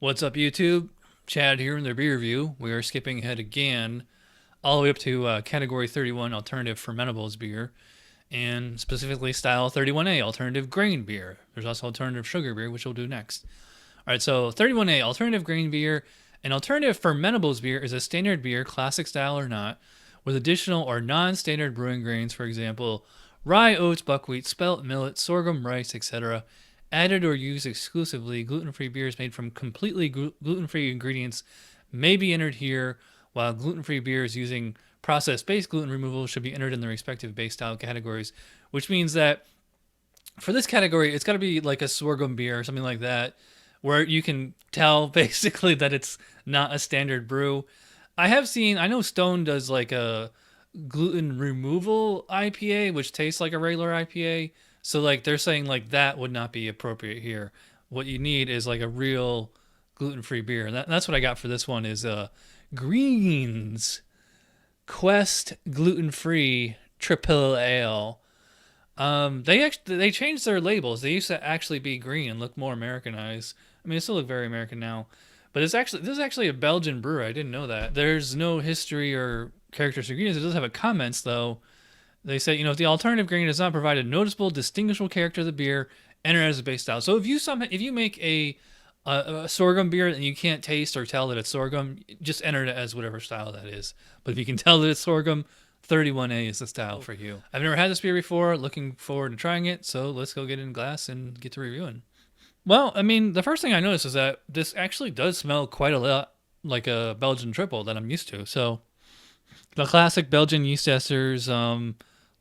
What's up, YouTube? Chad here in the beer review. We are skipping ahead again, all the way up to category 31, alternative fermentables beer, and specifically style 31A, alternative grain beer. There's also alternative sugar beer, which we'll do next. All right, so 31A, alternative grain beer. An alternative fermentables beer is a standard beer, classic style or not, with additional or non-standard brewing grains, for example, rye, oats, buckwheat, spelt, millet, sorghum, rice, etc., added or used exclusively. Gluten-free beers made from completely gluten-free ingredients may be entered here, while gluten-free beers using process-based gluten removal should be entered in the respective base style categories, which means that for this category, it's got to be like a sorghum beer or something like that, where you can tell basically that it's not a standard brew. I know Stone does like a gluten removal IPA, which tastes like a regular IPA. So like they're saying like that would not be appropriate here. What you need is like a real gluten-free beer. And that's what I got for this one is Greens Quest Gluten-Free Tripel Ale. They changed their labels. They used to actually be green and look more Americanized. I mean, they still look very American now, but this is actually a Belgian brewer. I didn't know that. There's no history or characteristic ingredients. It does have a comments though. They say, if the alternative grain does not provide a noticeable, distinguishable character of the beer, enter it as a base style. So if you make a sorghum beer and you can't taste or tell that it's sorghum, just enter it as whatever style that is. But if you can tell that it's sorghum, 31A is the style for you. I've never had this beer before. Looking forward to trying it. So let's go get it in glass and get to reviewing. Well, I mean, the first thing I noticed is that this actually does smell quite a lot like a Belgian triple that I'm used to. So the classic Belgian yeast esters,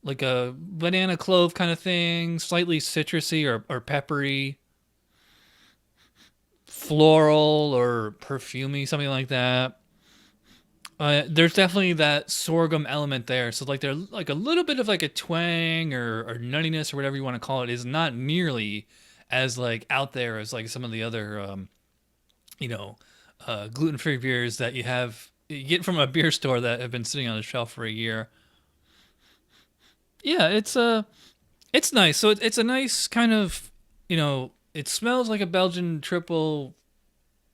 like a banana clove kind of thing, slightly citrusy or peppery, floral or perfumey, something like that. There's definitely that sorghum element there. So like there's like a little bit of like a twang or nuttiness or whatever you want to call it is not nearly as like out there as like some of the other gluten-free beers that you get from a beer store that have been sitting on the shelf for a year. Yeah, it's nice. So it's a nice kind of, it smells like a Belgian triple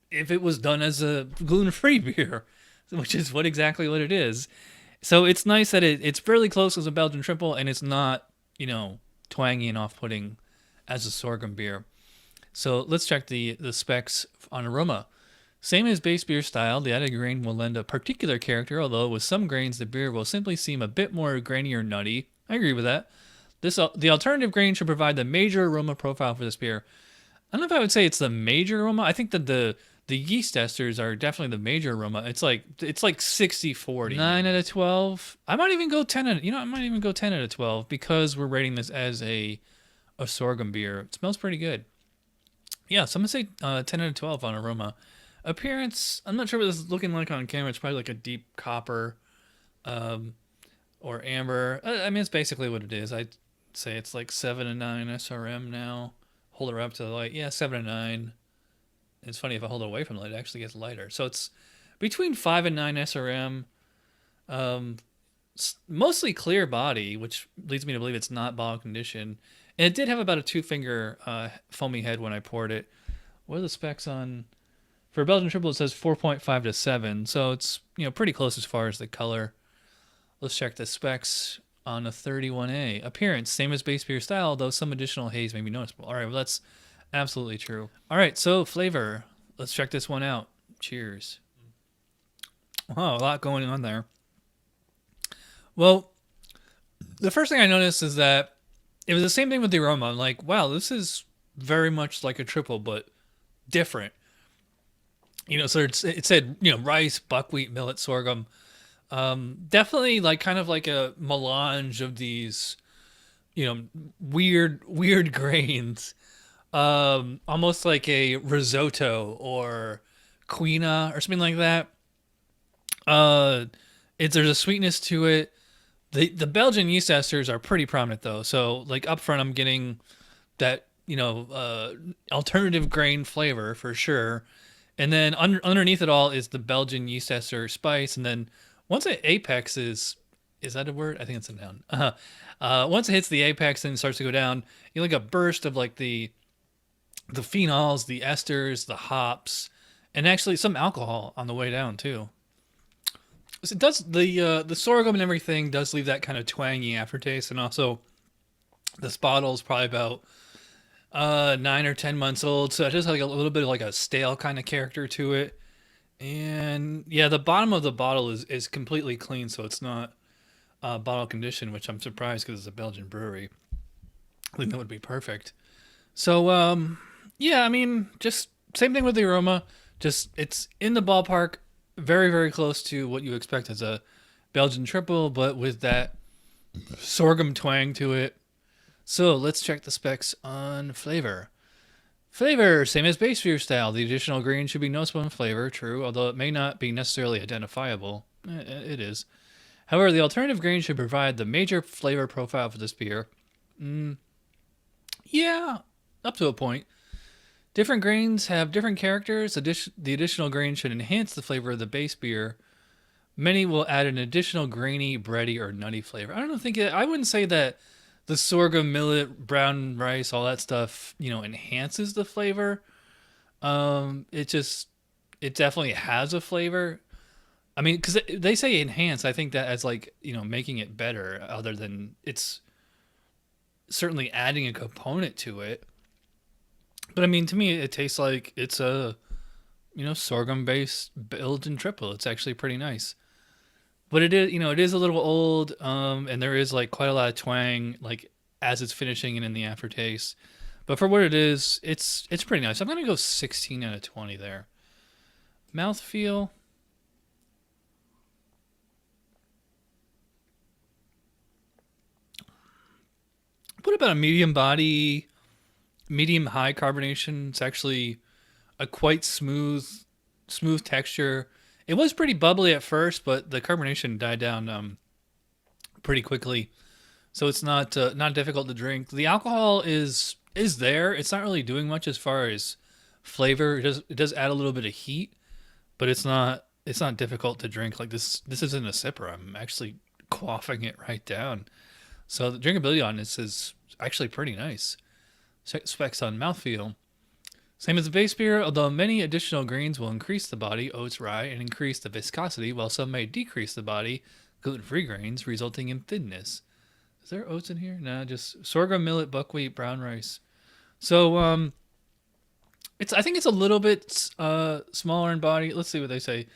if it was done as a gluten-free beer, which is exactly what it is. So it's nice that it's fairly close as a Belgian triple and it's not, twangy and off-putting as a sorghum beer. So let's check the specs on aroma. Same as base beer style, the added grain will lend a particular character, although with some grains the beer will simply seem a bit more grainy or nutty. I agree with that. The alternative grain should provide the major aroma profile for this beer. I don't know if I would say it's the major aroma. I think that the yeast esters are definitely the major aroma. It's like 60-40. 9 out of 12. I might even go 10 out of 12 because we're rating this as a sorghum beer. It smells pretty good. Yeah, so I'm going to say 10 out of 12 on aroma. Appearance, I'm not sure what this is looking like on camera. It's probably like a deep copper or amber. I mean, it's basically what it is. I'd say it's like 7 and 9 SRM now. Hold her up to the light. Yeah, 7 and 9. It's funny, if I hold it away from the light, it actually gets lighter. So it's between 5 and 9 SRM. Mostly clear body, which leads me to believe it's not bottle condition. And it did have about a 2-finger foamy head when I poured it. What are the specs on... For a Belgian triple, it says 4.5 to 7, so it's pretty close as far as the color. Let's check the specs on a 31A. Appearance, same as base beer style, though some additional haze may be noticeable. All right, well, that's absolutely true. All right, so flavor. Let's check this one out. Cheers. Wow, a lot going on there. Well, the first thing I noticed is that it was the same thing with the aroma. I'm like, wow, this is very much like a triple, but different. So it said, rice, buckwheat, millet, sorghum. Definitely like kind of like a melange of these, weird grains. Almost like a risotto or quinoa or something like that. There's a sweetness to it. The Belgian yeast esters are pretty prominent though. So like up front, I'm getting that, alternative grain flavor for sure. And then underneath it all is the Belgian yeast ester spice. And then once it apexes, is that a word? I think it's a noun. Once it hits the apex and starts to go down, you like a burst of like the phenols, the esters, the hops, and actually some alcohol on the way down too. So it does the sorghum and everything does leave that kind of twangy aftertaste, and also this bottle is probably about 9 or 10 months old, so it has like a little bit of like a stale kind of character to it. And yeah, the bottom of the bottle is completely clean, so it's not bottle condition, which I'm surprised because it's a Belgian brewery. I think that would be perfect. So yeah, I mean, just same thing with the aroma. Just it's in the ballpark, very very close to what you expect as a Belgian triple, but with that sorghum twang to it. So let's check the specs on flavor. Flavor, same as base beer style. The additional grain should be noticeable in flavor, true, although it may not be necessarily identifiable. It is. However, the alternative grain should provide the major flavor profile for this beer. Yeah, up to a point. Different grains have different characters. The additional grain should enhance the flavor of the base beer. Many will add an additional grainy, bready, or nutty flavor. I don't think I wouldn't say that the sorghum, millet, brown rice, all that stuff, enhances the flavor. It definitely has a flavor. I mean, because they say enhance, I think that as like, making it better, other than it's certainly adding a component to it. But I mean, to me, it tastes like it's a, sorghum-based Belgian triple. It's actually pretty nice. But it is a little old, and there is like quite a lot of twang, like as it's finishing and in the aftertaste. But for what it is, it's pretty nice. I'm gonna go 16 out of 20 there. Mouthfeel. What about a medium body, medium high carbonation? It's actually a quite smooth texture. It was pretty bubbly at first, but the carbonation died down pretty quickly, so it's not difficult to drink. The alcohol is there. It's not really doing much as far as flavor. It does add a little bit of heat, but it's not difficult to drink. Like this isn't a sipper. I'm actually quaffing it right down. So the drinkability on this is actually pretty nice. Specs on mouthfeel. Same as the base beer, although many additional grains will increase the body, oats, rye, and increase the viscosity, while some may decrease the body, gluten-free grains, resulting in thinness. Is there oats in here? No, just sorghum, millet, buckwheat, brown rice. So, I think it's a little bit smaller in body. Let's see what they say.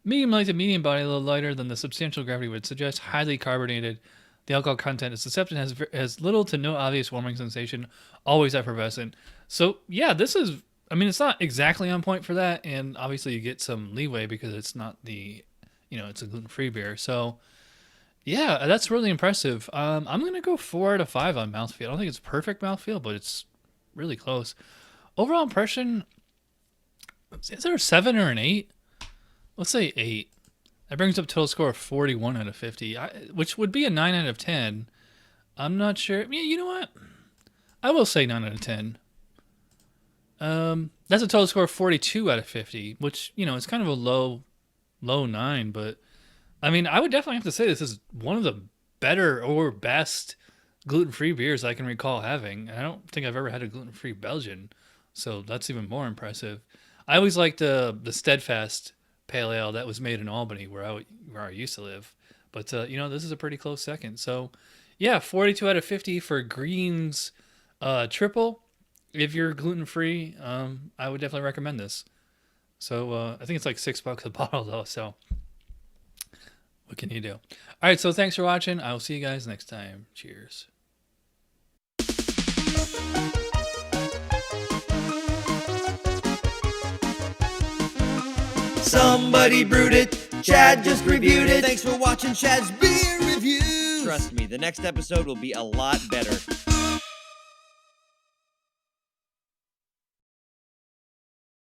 Medium light to medium body, a little lighter than the substantial gravity would suggest. Highly carbonated. The alcohol content is deceptive, has little to no obvious warming sensation, always effervescent. So, yeah, it's not exactly on point for that, and obviously you get some leeway because it's not it's a gluten-free beer. So, yeah, that's really impressive. I'm going to go 4 out of 5 on mouthfeel. I don't think it's perfect mouthfeel, but it's really close. Overall impression, is there a 7 or an 8? Let's say 8. That brings up total score of 41 out of 50, which would be a 9 out of 10. I'm not sure. Yeah, you know what? I will say 9 out of 10. That's a total score of 42 out of 50, which, it's kind of a low 9, but I mean, I would definitely have to say this is one of the better or best gluten-free beers I can recall having. I don't think I've ever had a gluten-free Belgian, so that's even more impressive. I always liked the Steadfast Pale Ale that was made in Albany, where I used to live, but this is a pretty close second. So, yeah, 42 out of 50 for Green's triple. If you're gluten-free, I would definitely recommend this. So I think it's like $6 a bottle though. So what can you do? All right. So thanks for watching. I will see you guys next time. Cheers. Somebody brewed it. Chad just reviewed it. Thanks for watching Chad's beer reviews. Trust me, the next episode will be a lot better.